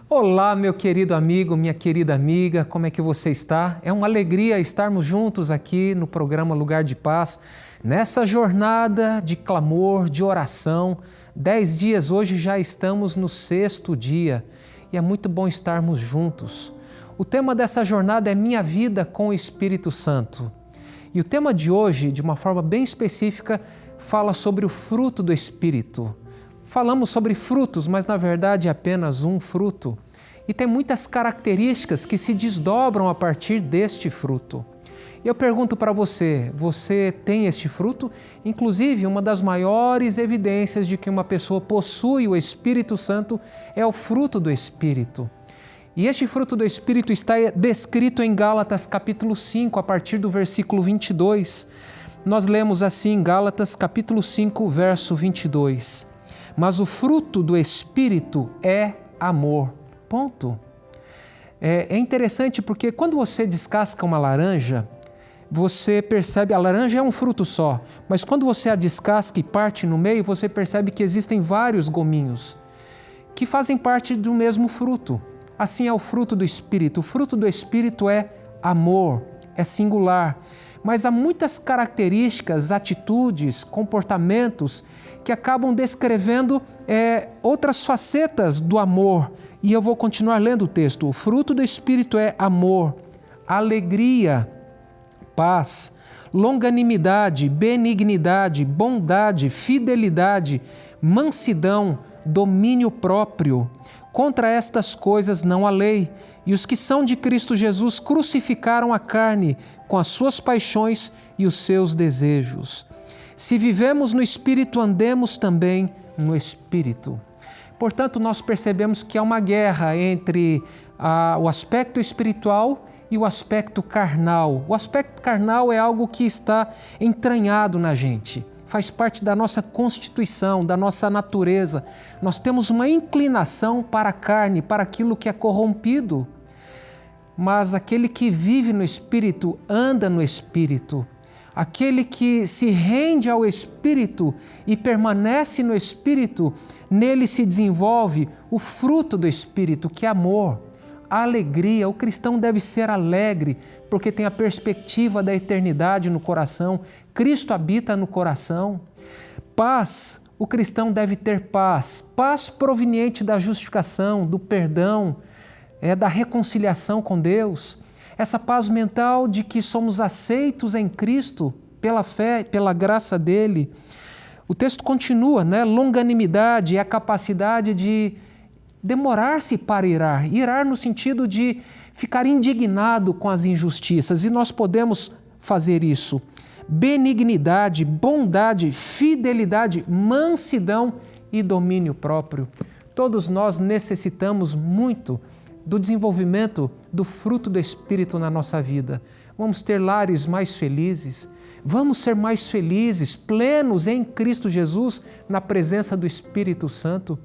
Olá, meu querido amigo, minha querida amiga, como é que você está? É uma alegria estarmos juntos aqui no programa Lugar de Paz, nessa jornada de clamor, de oração. 10 dias, hoje já estamos no 6º dia e é muito bom estarmos juntos. O tema dessa jornada é Minha Vida com o Espírito Santo. E o tema de hoje, de uma forma bem específica, fala sobre o fruto do Espírito. Falamos sobre frutos, mas na verdade é apenas um fruto. E tem muitas características que se desdobram a partir deste fruto. E eu pergunto para você, você tem este fruto? Inclusive, uma das maiores evidências de que uma pessoa possui o Espírito Santo é o fruto do Espírito. E este fruto do Espírito está descrito em Gálatas capítulo 5, a partir do versículo 22. Nós lemos assim, Gálatas capítulo 5, verso 22. Mas o fruto do Espírito é amor. Ponto. É interessante porque quando você descasca uma laranja, você percebe, a laranja é um fruto só, mas quando você a descasca e parte no meio, você percebe que existem vários gominhos que fazem parte do mesmo fruto. Assim é o fruto do Espírito. O fruto do Espírito é amor, é singular, mas há muitas características, atitudes, comportamentos que acabam descrevendo outras facetas do amor. E eu vou continuar lendo o texto. O fruto do Espírito é amor, alegria, paz, longanimidade, benignidade, bondade, fidelidade, mansidão, domínio próprio. Contra estas coisas não há lei, e os que são de Cristo Jesus crucificaram a carne com as suas paixões e os seus desejos. Se vivemos no Espírito, andemos também no Espírito. Portanto, nós percebemos que há uma guerra entre o aspecto espiritual e o aspecto carnal. O aspecto carnal é algo que está entranhado na gente, faz parte da nossa constituição, da nossa natureza. Nós temos uma inclinação para a carne, para aquilo que é corrompido. Mas aquele que vive no Espírito, anda no Espírito. Aquele que se rende ao Espírito e permanece no Espírito, nele se desenvolve o fruto do Espírito, que é amor, alegria. O cristão deve ser alegre, porque tem a perspectiva da eternidade no coração. Cristo habita no coração. Paz, o cristão deve ter paz. Paz proveniente da justificação, do perdão, da reconciliação com Deus. Essa paz mental de que somos aceitos em Cristo pela fé, pela graça dele. O texto continua, Longanimidade é a capacidade de demorar-se para irar. Irar no sentido de ficar indignado com as injustiças, e nós podemos fazer isso. Benignidade, bondade, fidelidade, mansidão e domínio próprio. Todos nós necessitamos muito do desenvolvimento do fruto do Espírito na nossa vida. Vamos ter lares mais felizes, vamos ser mais felizes, plenos em Cristo Jesus, na presença do Espírito Santo.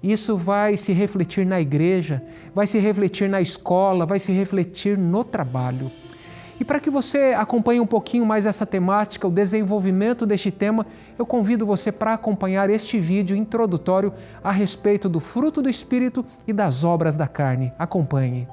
Isso vai se refletir na igreja, vai se refletir na escola, vai se refletir no trabalho. E para que você acompanhe um pouquinho mais essa temática, o desenvolvimento deste tema, eu convido você para acompanhar este vídeo introdutório a respeito do fruto do Espírito e das obras da carne. Acompanhe.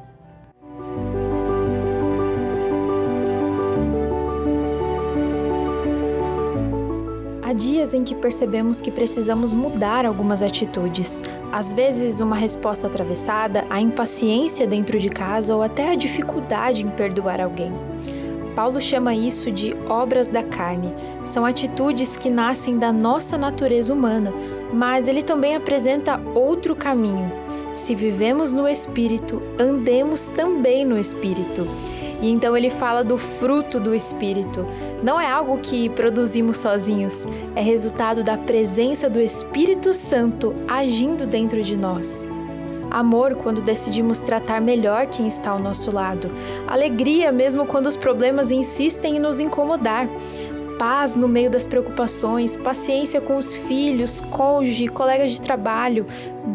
Há dias em que percebemos que precisamos mudar algumas atitudes. Às vezes, uma resposta atravessada, a impaciência dentro de casa ou até a dificuldade em perdoar alguém. Paulo chama isso de obras da carne. São atitudes que nascem da nossa natureza humana, mas ele também apresenta outro caminho. Se vivemos no Espírito, andemos também no Espírito. E então ele fala do fruto do Espírito. Não é algo que produzimos sozinhos, é resultado da presença do Espírito Santo agindo dentro de nós. Amor quando decidimos tratar melhor quem está ao nosso lado. Alegria mesmo quando os problemas insistem em nos incomodar. Paz no meio das preocupações, paciência com os filhos, cônjuge, colegas de trabalho,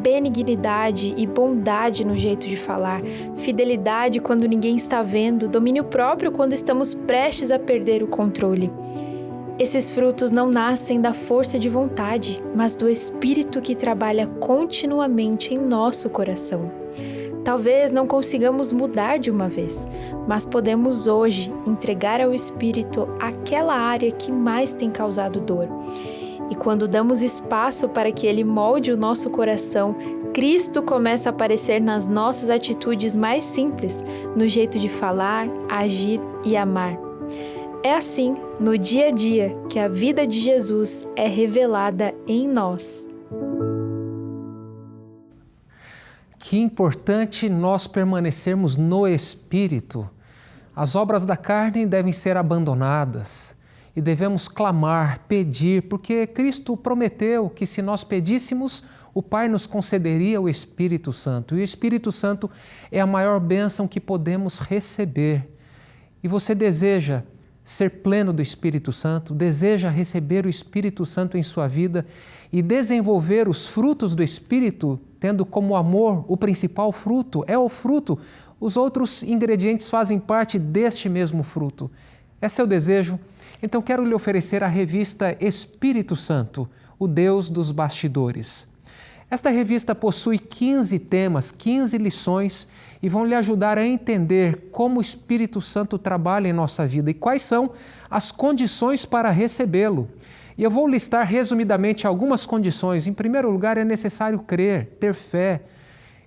benignidade e bondade no jeito de falar, fidelidade quando ninguém está vendo, domínio próprio quando estamos prestes a perder o controle. Esses frutos não nascem da força de vontade, mas do Espírito que trabalha continuamente em nosso coração. Talvez não consigamos mudar de uma vez, mas podemos hoje entregar ao Espírito aquela área que mais tem causado dor. E quando damos espaço para que Ele molde o nosso coração, Cristo começa a aparecer nas nossas atitudes mais simples, no jeito de falar, agir e amar. É assim, no dia a dia, que a vida de Jesus é revelada em nós. Que importante nós permanecermos no Espírito. As obras da carne devem ser abandonadas e devemos clamar, pedir, porque Cristo prometeu que se nós pedíssemos, o Pai nos concederia o Espírito Santo. E o Espírito Santo é a maior bênção que podemos receber. E você deseja ser pleno do Espírito Santo, deseja receber o Espírito Santo em sua vida e desenvolver os frutos do Espírito, tendo como amor o principal fruto, é o fruto. Os outros ingredientes fazem parte deste mesmo fruto. É seu desejo? Então quero lhe oferecer a revista Espírito Santo, o Deus dos bastidores. Esta revista possui 15 temas, 15 lições e vão lhe ajudar a entender como o Espírito Santo trabalha em nossa vida e quais são as condições para recebê-lo. E eu vou listar resumidamente algumas condições. Em primeiro lugar, é necessário crer, ter fé.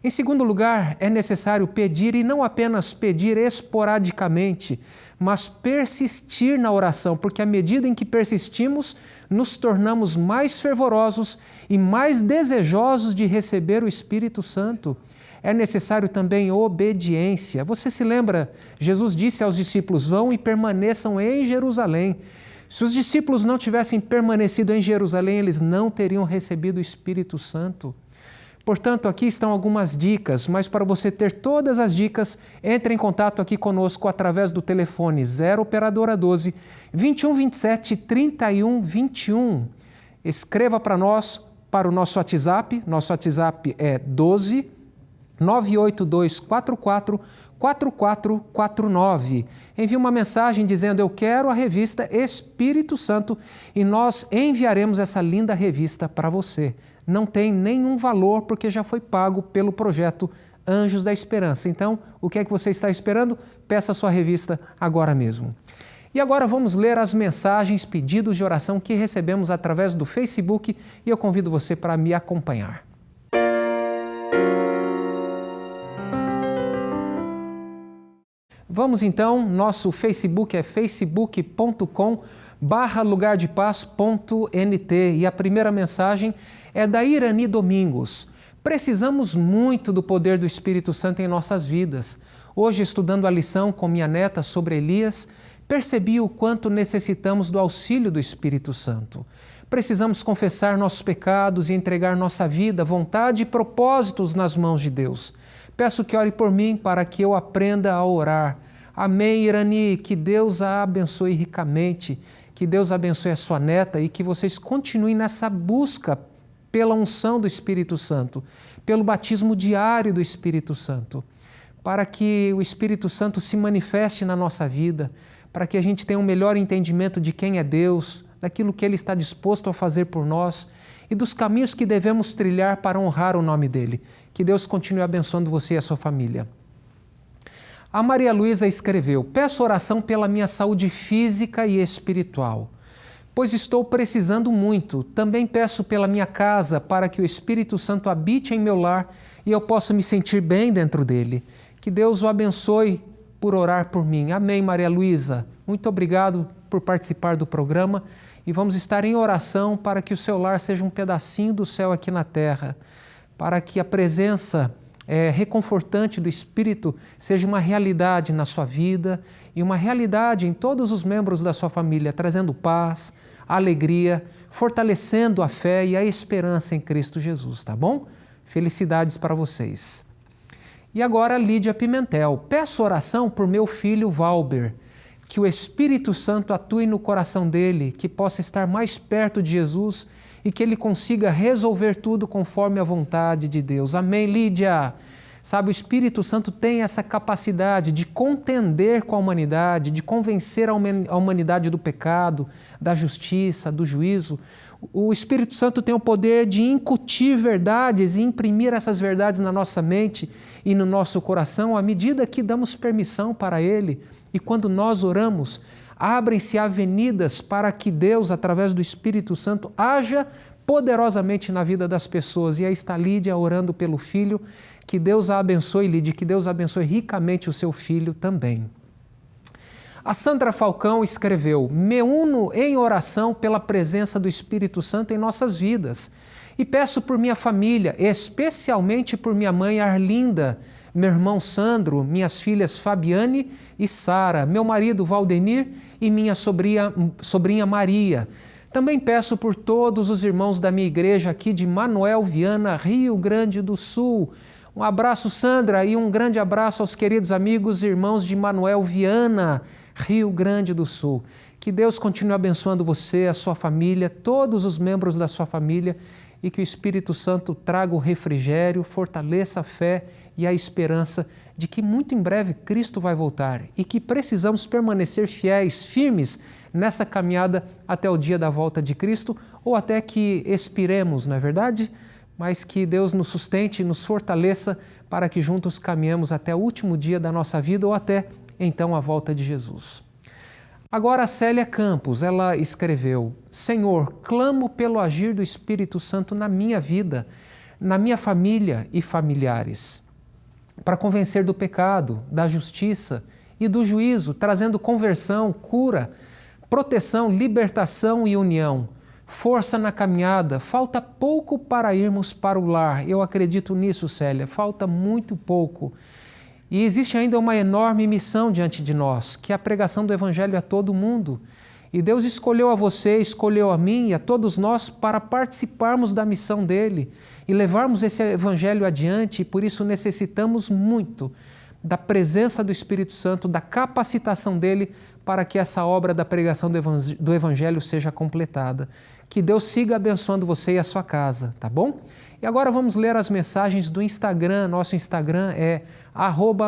Em segundo lugar, é necessário pedir e não apenas pedir esporadicamente, mas persistir na oração, porque à medida em que persistimos, nos tornamos mais fervorosos e mais desejosos de receber o Espírito Santo. É necessário também obediência. Você se lembra? Jesus disse aos discípulos: vão e permaneçam em Jerusalém. Se os discípulos não tivessem permanecido em Jerusalém, eles não teriam recebido o Espírito Santo. Portanto, aqui estão algumas dicas, mas para você ter todas as dicas, entre em contato aqui conosco através do telefone 0 Operadora 12 21 27 31 21. Escreva para nós, para o nosso WhatsApp. Nosso WhatsApp é 12 98244 4449. Envie uma mensagem dizendo: eu quero a revista Espírito Santo, e nós enviaremos essa linda revista para você. Não tem nenhum valor porque já foi pago pelo projeto Anjos da Esperança. Então, o que é que você está esperando? Peça a sua revista agora mesmo. E agora vamos ler as mensagens, pedidos de oração que recebemos através do Facebook e eu convido você para me acompanhar. Vamos então, nosso Facebook é facebook.com/lugardepaz.nt e a primeira mensagem é da Irani Domingos. Precisamos muito do poder do Espírito Santo em nossas vidas. Hoje, estudando a lição com minha neta sobre Elias, percebi o quanto necessitamos do auxílio do Espírito Santo. Precisamos confessar nossos pecados e entregar nossa vida, vontade e propósitos nas mãos de Deus. Peço que ore por mim para que eu aprenda a orar. Amém, Irani, que Deus a abençoe ricamente, que Deus abençoe a sua neta e que vocês continuem nessa busca pela unção do Espírito Santo, pelo batismo diário do Espírito Santo, para que o Espírito Santo se manifeste na nossa vida, para que a gente tenha um melhor entendimento de quem é Deus, daquilo que Ele está disposto a fazer por nós e dos caminhos que devemos trilhar para honrar o nome dEle. Que Deus continue abençoando você e a sua família. A Maria Luísa escreveu: peço oração pela minha saúde física e espiritual, pois estou precisando muito. Também peço pela minha casa, para que o Espírito Santo habite em meu lar e eu possa me sentir bem dentro dele. Que Deus o abençoe por orar por mim. Amém, Maria Luísa. Muito obrigado por participar do programa e vamos estar em oração para que o seu lar seja um pedacinho do céu aqui na terra, para que a presença reconfortante do Espírito seja uma realidade na sua vida e uma realidade em todos os membros da sua família, trazendo paz, alegria, fortalecendo a fé e a esperança em Cristo Jesus, tá bom? Felicidades para vocês. E agora, Lídia Pimentel. Peço oração por meu filho Valber, que o Espírito Santo atue no coração dele, que possa estar mais perto de Jesus e que ele consiga resolver tudo conforme a vontade de Deus. Amém, Lídia? Sabe, o Espírito Santo tem essa capacidade de contender com a humanidade, de convencer a humanidade do pecado, da justiça, do juízo. O Espírito Santo tem o poder de incutir verdades e imprimir essas verdades na nossa mente e no nosso coração à medida que damos permissão para Ele. E quando nós oramos, abrem-se avenidas para que Deus, através do Espírito Santo, haja poderosamente na vida das pessoas. E aí está Lídia orando pelo filho. Que Deus a abençoe, Lídia, que Deus abençoe ricamente o seu filho também. A Sandra Falcão escreveu: me uno em oração pela presença do Espírito Santo em nossas vidas e peço por minha família, especialmente por minha mãe Arlinda, meu irmão Sandro, minhas filhas Fabiane e Sara, meu marido Valdenir e minha sobrinha Maria. Também peço por todos os irmãos da minha igreja aqui de Manoel Viana, Rio Grande do Sul. Um abraço, Sandra, e um grande abraço aos queridos amigos e irmãos de Manoel Viana, Rio Grande do Sul. Que Deus continue abençoando você, a sua família, todos os membros da sua família e que o Espírito Santo traga o refrigério, fortaleça a fé e a esperança de que muito em breve Cristo vai voltar e que precisamos permanecer fiéis, firmes nessa caminhada até o dia da volta de Cristo ou até que expiremos, não é verdade? Mas que Deus nos sustente, nos fortaleça para que juntos caminhemos até o último dia da nossa vida ou até então a volta de Jesus. Agora a Célia Campos, ela escreveu: Senhor, clamo pelo agir do Espírito Santo na minha vida, na minha família e familiares, para convencer do pecado, da justiça e do juízo, trazendo conversão, cura, proteção, libertação e união. Força na caminhada, falta pouco para irmos para o lar. Eu acredito nisso, Célia, falta muito pouco. E existe ainda uma enorme missão diante de nós, que é a pregação do Evangelho a todo mundo. E Deus escolheu a você, escolheu a mim e a todos nós para participarmos da missão dele e levarmos esse Evangelho adiante, e por isso necessitamos muito da presença do Espírito Santo, da capacitação dele para que essa obra da pregação do Evangelho seja completada. Que Deus siga abençoando você e a sua casa, tá bom? E agora vamos ler as mensagens do Instagram. Nosso Instagram é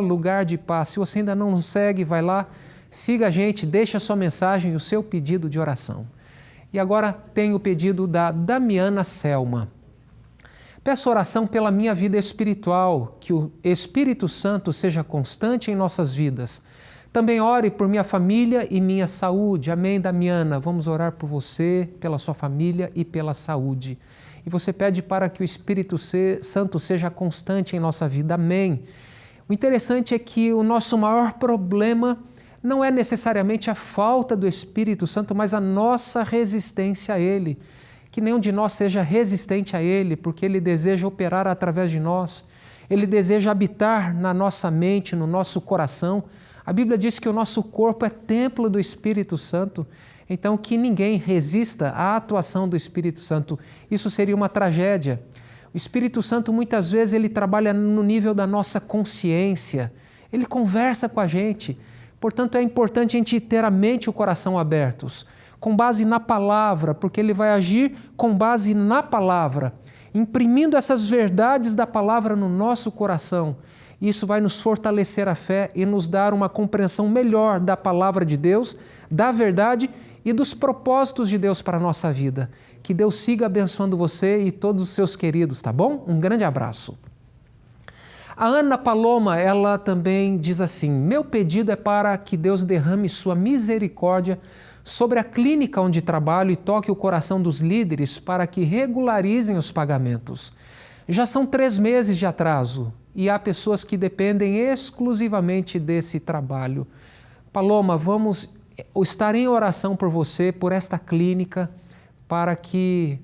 @lugar-de-paz. Se você ainda não nos segue, vai lá, siga a gente, deixa a sua mensagem e o seu pedido de oração. E agora tem o pedido da Damiana Selma. Peço oração pela minha vida espiritual, que o Espírito Santo seja constante em nossas vidas. Também ore por minha família e minha saúde. Amém, Damiana? Vamos orar por você, pela sua família e pela saúde. E você pede para que o Espírito Santo seja constante em nossa vida. Amém. O interessante é que o nosso maior problema não é necessariamente a falta do Espírito Santo, mas a nossa resistência a Ele. Que nenhum de nós seja resistente a Ele, porque Ele deseja operar através de nós. Ele deseja habitar na nossa mente, no nosso coração. A Bíblia diz que o nosso corpo é templo do Espírito Santo, então que ninguém resista à atuação do Espírito Santo. Isso seria uma tragédia. O Espírito Santo muitas vezes ele trabalha no nível da nossa consciência, ele conversa com a gente. Portanto, é importante a gente ter a mente e o coração abertos, com base na palavra, porque ele vai agir com base na palavra, imprimindo essas verdades da palavra no nosso coração. Isso vai nos fortalecer a fé e nos dar uma compreensão melhor da palavra de Deus, da verdade e dos propósitos de Deus para a nossa vida. Que Deus siga abençoando você e todos os seus queridos, tá bom? Um grande abraço. A Ana Paloma, ela também diz assim: meu pedido é para que Deus derrame sua misericórdia sobre a clínica onde trabalho e toque o coração dos líderes para que regularizem os pagamentos. Já são 3 meses de atraso e há pessoas que dependem exclusivamente desse trabalho. Paloma, vamos estar em oração por você, por esta clínica, para que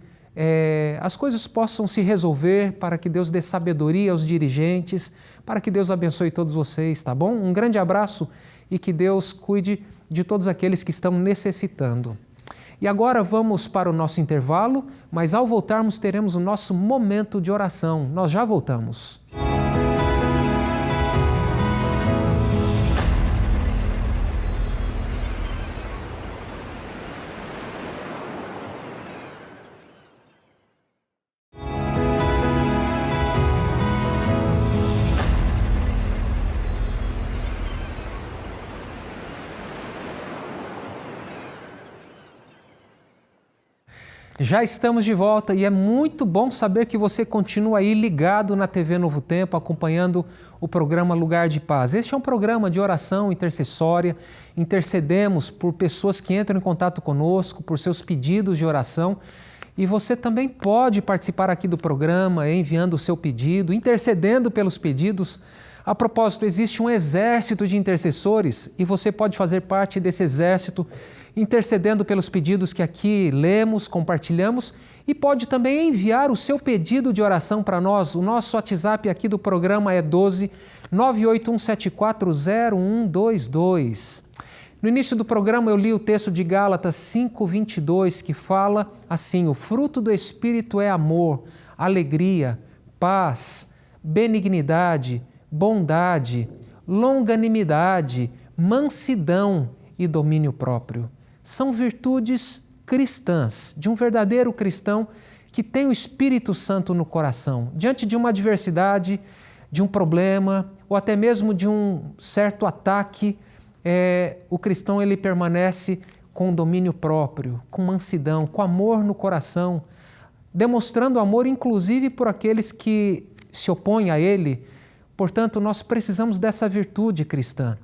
as coisas possam se resolver, para que Deus dê sabedoria aos dirigentes, para que Deus abençoe todos vocês, tá bom? Um grande abraço e que Deus cuide de todos aqueles que estão necessitando. E agora vamos para o nosso intervalo, mas ao voltarmos teremos o nosso momento de oração. Nós já voltamos. Já estamos de volta e é muito bom saber que você continua aí ligado na TV Novo Tempo, acompanhando o programa Lugar de Paz. Este é um programa de oração intercessória, intercedemos por pessoas que entram em contato conosco, por seus pedidos de oração, e você também pode participar aqui do programa enviando o seu pedido, intercedendo pelos pedidos. A propósito, existe um exército de intercessores e você pode fazer parte desse exército intercedendo pelos pedidos que aqui lemos, compartilhamos e pode também enviar o seu pedido de oração para nós. O nosso WhatsApp aqui do programa é 12 981740122. No início do programa eu li o texto de Gálatas 5:22 que fala assim: o fruto do Espírito é amor, alegria, paz, benignidade, bondade, longanimidade, mansidão e domínio próprio. São virtudes cristãs, de um verdadeiro cristão que tem o Espírito Santo no coração. Diante de uma adversidade, de um problema, ou até mesmo de um certo ataque, o cristão ele permanece com domínio próprio, com mansidão, com amor no coração, demonstrando amor inclusive por aqueles que se opõem a ele. Portanto, nós precisamos dessa virtude cristã.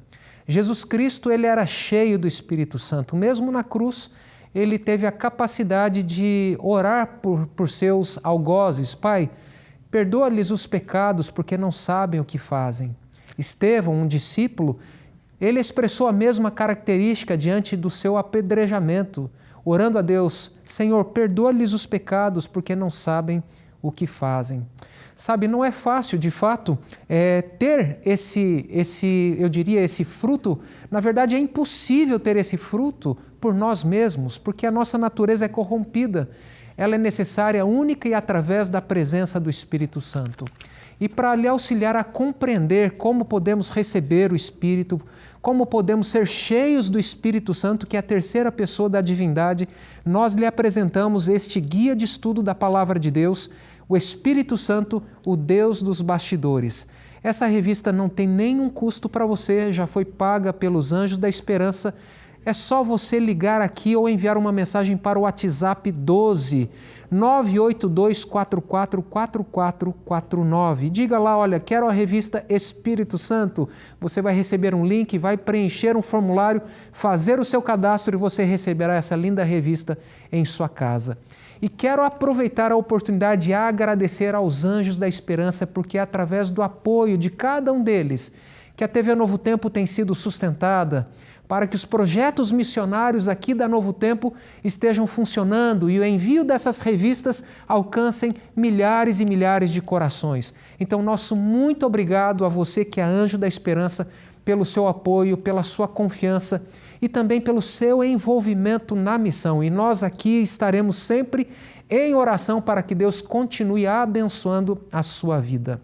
Jesus Cristo ele era cheio do Espírito Santo. Mesmo na cruz, ele teve a capacidade de orar por seus algozes. Pai, perdoa-lhes os pecados porque não sabem o que fazem. Estevão, um discípulo, ele expressou a mesma característica diante do seu apedrejamento, orando a Deus: Senhor, perdoa-lhes os pecados porque não sabem o que fazem. Sabe, não é fácil, de fato, ter esse fruto. Na verdade, é impossível ter esse fruto por nós mesmos, porque a nossa natureza é corrompida. Ela é necessária única e através da presença do Espírito Santo. E para lhe auxiliar a compreender como podemos receber o Espírito, como podemos ser cheios do Espírito Santo, que é a terceira pessoa da divindade, nós lhe apresentamos este guia de estudo da Palavra de Deus, o Espírito Santo, o Deus dos bastidores. Essa revista não tem nenhum custo para você, já foi paga pelos Anjos da Esperança. É só você ligar aqui ou enviar uma mensagem para o WhatsApp 12 982444449. Diga lá, olha, quero a revista Espírito Santo. Você vai receber um link, vai preencher um formulário, fazer o seu cadastro e você receberá essa linda revista em sua casa. E quero aproveitar a oportunidade e agradecer aos Anjos da Esperança, porque é através do apoio de cada um deles que a TV Novo Tempo tem sido sustentada, para que os projetos missionários aqui da Novo Tempo estejam funcionando e o envio dessas revistas alcancem milhares e milhares de corações. Então, nosso muito obrigado a você que é Anjo da Esperança pelo seu apoio, pela sua confiança e também pelo seu envolvimento na missão. E nós aqui estaremos sempre em oração para que Deus continue abençoando a sua vida.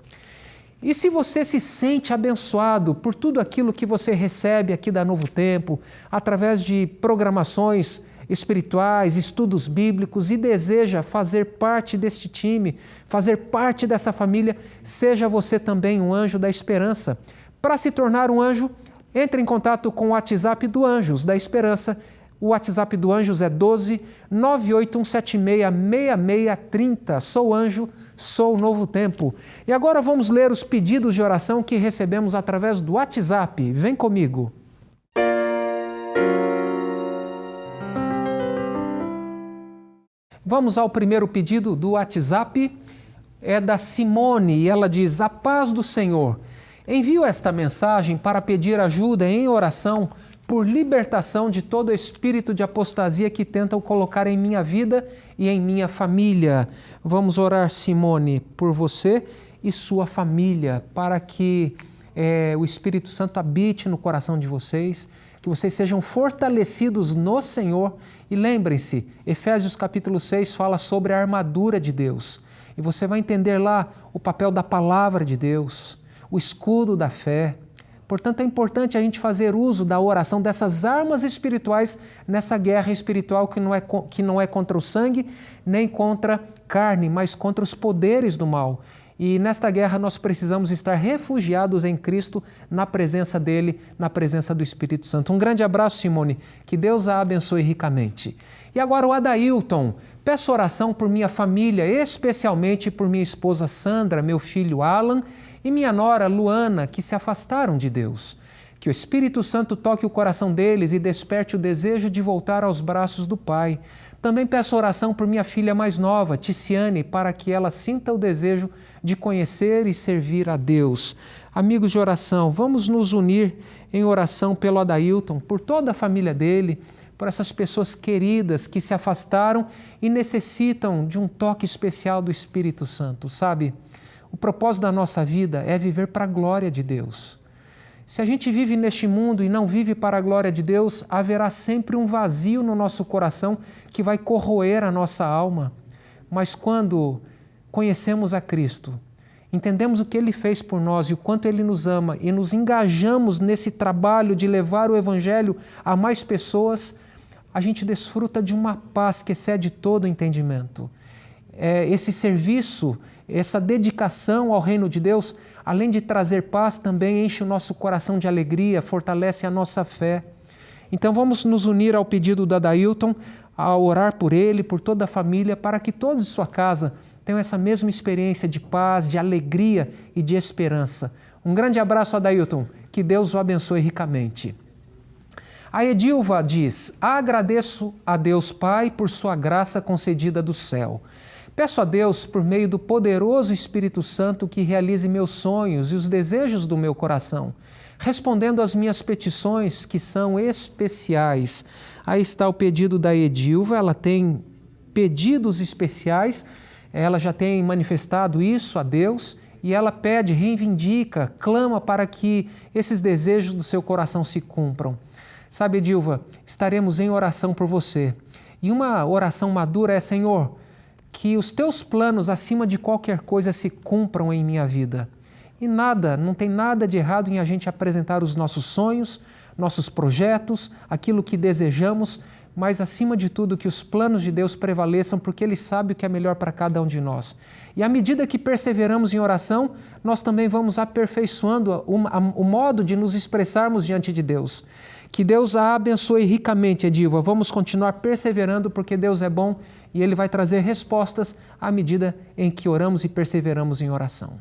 E se você se sente abençoado por tudo aquilo que você recebe aqui da Novo Tempo, através de programações espirituais, estudos bíblicos e deseja fazer parte deste time, fazer parte dessa família, seja você também um Anjo da Esperança. Para se tornar um anjo, entre em contato com o WhatsApp do Anjos da Esperança. O WhatsApp do Anjos é 12 981766630. Sou anjo, sou Novo Tempo. E agora vamos ler os pedidos de oração que recebemos através do WhatsApp. Vem comigo. Vamos ao primeiro pedido do WhatsApp. É da Simone e ela diz: a paz do Senhor. Envio esta mensagem para pedir ajuda em oração por libertação de todo espírito de apostasia que tentam colocar em minha vida e em minha família. Vamos orar, Simone, por você e sua família, para que o Espírito Santo habite no coração de vocês, que vocês sejam fortalecidos no Senhor. E lembrem-se, Efésios capítulo 6 fala sobre a armadura de Deus. E você vai entender lá o papel da palavra de Deus, o escudo da fé. Portanto, é importante a gente fazer uso da oração, dessas armas espirituais nessa guerra espiritual que não é contra o sangue nem contra carne, mas contra os poderes do mal. E nesta guerra nós precisamos estar refugiados em Cristo, na presença dEle, na presença do Espírito Santo. Um grande abraço, Simone, que Deus a abençoe ricamente. E agora o Adailton, peço oração por minha família, especialmente por minha esposa Sandra, meu filho Alan e minha nora Luana, que se afastaram de Deus. Que o Espírito Santo toque o coração deles e desperte o desejo de voltar aos braços do Pai. Também peço oração por minha filha mais nova, Ticiane, para que ela sinta o desejo de conhecer e servir a Deus. Amigos de oração, vamos nos unir em oração pelo Adailton, por toda a família dele, por essas pessoas queridas que se afastaram e necessitam de um toque especial do Espírito Santo, sabe? O propósito da nossa vida é viver para a glória de Deus. Se a gente vive neste mundo e não vive para a glória de Deus, haverá sempre um vazio no nosso coração que vai corroer a nossa alma. Mas quando conhecemos a Cristo, entendemos o que Ele fez por nós e o quanto Ele nos ama e nos engajamos nesse trabalho de levar o Evangelho a mais pessoas, a gente desfruta de uma paz que excede todo o entendimento. Esse serviço, essa dedicação ao reino de Deus, além de trazer paz, também enche o nosso coração de alegria, fortalece a nossa fé. Então vamos nos unir ao pedido da Adailton, a orar por ele, por toda a família, para que todos em sua casa tenham essa mesma experiência de paz, de alegria e de esperança. Um grande abraço, Adailton, que Deus o abençoe ricamente. A Edilva diz: agradeço a Deus Pai por sua graça concedida do céu. Peço a Deus, por meio do poderoso Espírito Santo, que realize meus sonhos e os desejos do meu coração, respondendo às minhas petições, que são especiais. Aí está o pedido da Edilva, ela tem pedidos especiais, ela já tem manifestado isso a Deus, e ela pede, reivindica, clama para que esses desejos do seu coração se cumpram. Sabe, Edilva, estaremos em oração por você. E uma oração madura é: Senhor, que os teus planos acima de qualquer coisa se cumpram em minha vida. E não tem nada de errado em a gente apresentar os nossos sonhos, nossos projetos, aquilo que desejamos, mas acima de tudo que os planos de Deus prevaleçam, porque Ele sabe o que é melhor para cada um de nós. E à medida que perseveramos em oração, nós também vamos aperfeiçoando o modo de nos expressarmos diante de Deus. Que Deus a abençoe ricamente, Edilva. Vamos continuar perseverando porque Deus é bom e Ele vai trazer respostas à medida em que oramos e perseveramos em oração.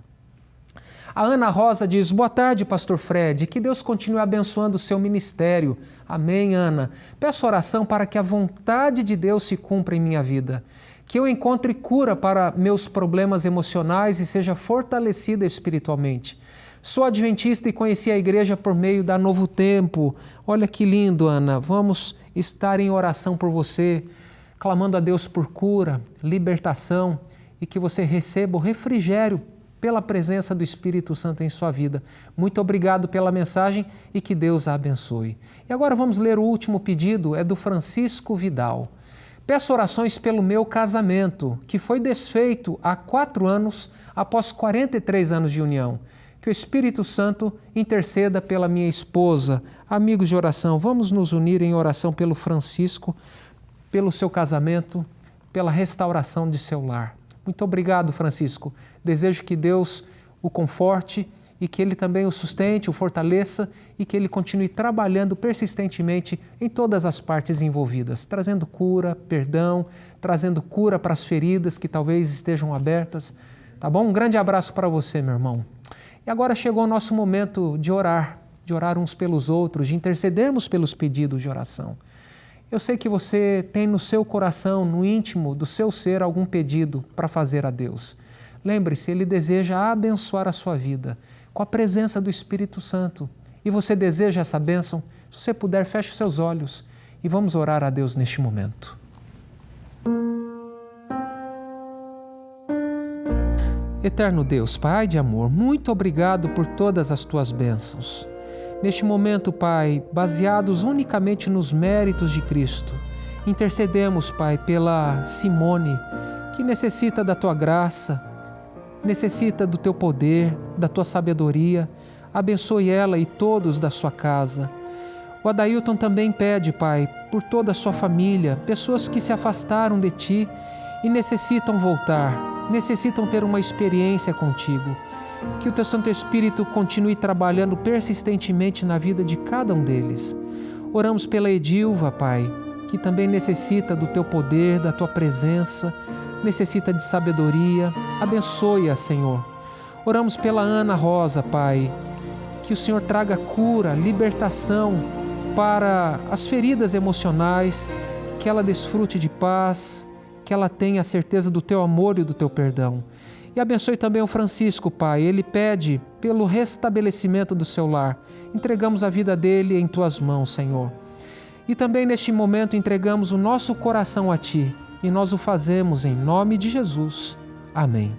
A Ana Rosa diz: boa tarde, pastor Fred, que Deus continue abençoando o seu ministério. Amém, Ana. Peço oração para que a vontade de Deus se cumpra em minha vida. Que eu encontre cura para meus problemas emocionais e seja fortalecida espiritualmente. Sou adventista e conheci a igreja por meio da Novo Tempo. Olha que lindo, Ana. Vamos estar em oração por você, clamando a Deus por cura, libertação e que você receba o refrigério pela presença do Espírito Santo em sua vida. Muito obrigado pela mensagem e que Deus a abençoe. E agora vamos ler o último pedido, é do Francisco Vidal. Peço orações pelo meu casamento, que foi desfeito há 4 anos após 43 anos de união. Que o Espírito Santo interceda pela minha esposa. Amigos de oração, vamos nos unir em oração pelo Francisco, pelo seu casamento, pela restauração de seu lar. Muito obrigado, Francisco. Desejo que Deus o conforte e que Ele também o sustente, o fortaleça e que Ele continue trabalhando persistentemente em todas as partes envolvidas, trazendo cura, perdão, trazendo cura para as feridas que talvez estejam abertas. Tá bom? Um grande abraço para você, meu irmão. E agora chegou o nosso momento de orar uns pelos outros, de intercedermos pelos pedidos de oração. Eu sei que você tem no seu coração, no íntimo do seu ser, algum pedido para fazer a Deus. Lembre-se, Ele deseja abençoar a sua vida com a presença do Espírito Santo. E você deseja essa bênção? Se você puder, feche os seus olhos e vamos orar a Deus neste momento. Eterno Deus, Pai de amor, muito obrigado por todas as Tuas bênçãos. Neste momento, Pai, baseados unicamente nos méritos de Cristo, intercedemos, Pai, pela Simone, que necessita da Tua graça, necessita do Teu poder, da Tua sabedoria. Abençoe ela e todos da sua casa. O Adailton também pede, Pai, por toda a sua família, pessoas que se afastaram de Ti e necessitam voltar, necessitam ter uma experiência contigo. Que o Teu Santo Espírito continue trabalhando persistentemente na vida de cada um deles. Oramos pela Edilva, Pai, que também necessita do Teu poder, da Tua presença, necessita de sabedoria. Abençoe-a, Senhor. Oramos pela Ana Rosa, Pai, que o Senhor traga cura, libertação para as feridas emocionais, que ela desfrute de paz, que ela tenha a certeza do Teu amor e do Teu perdão. E abençoe também o Francisco, Pai. Ele pede pelo restabelecimento do seu lar. Entregamos a vida dele em Tuas mãos, Senhor. E também neste momento entregamos o nosso coração a Ti, e nós o fazemos em nome de Jesus. Amém.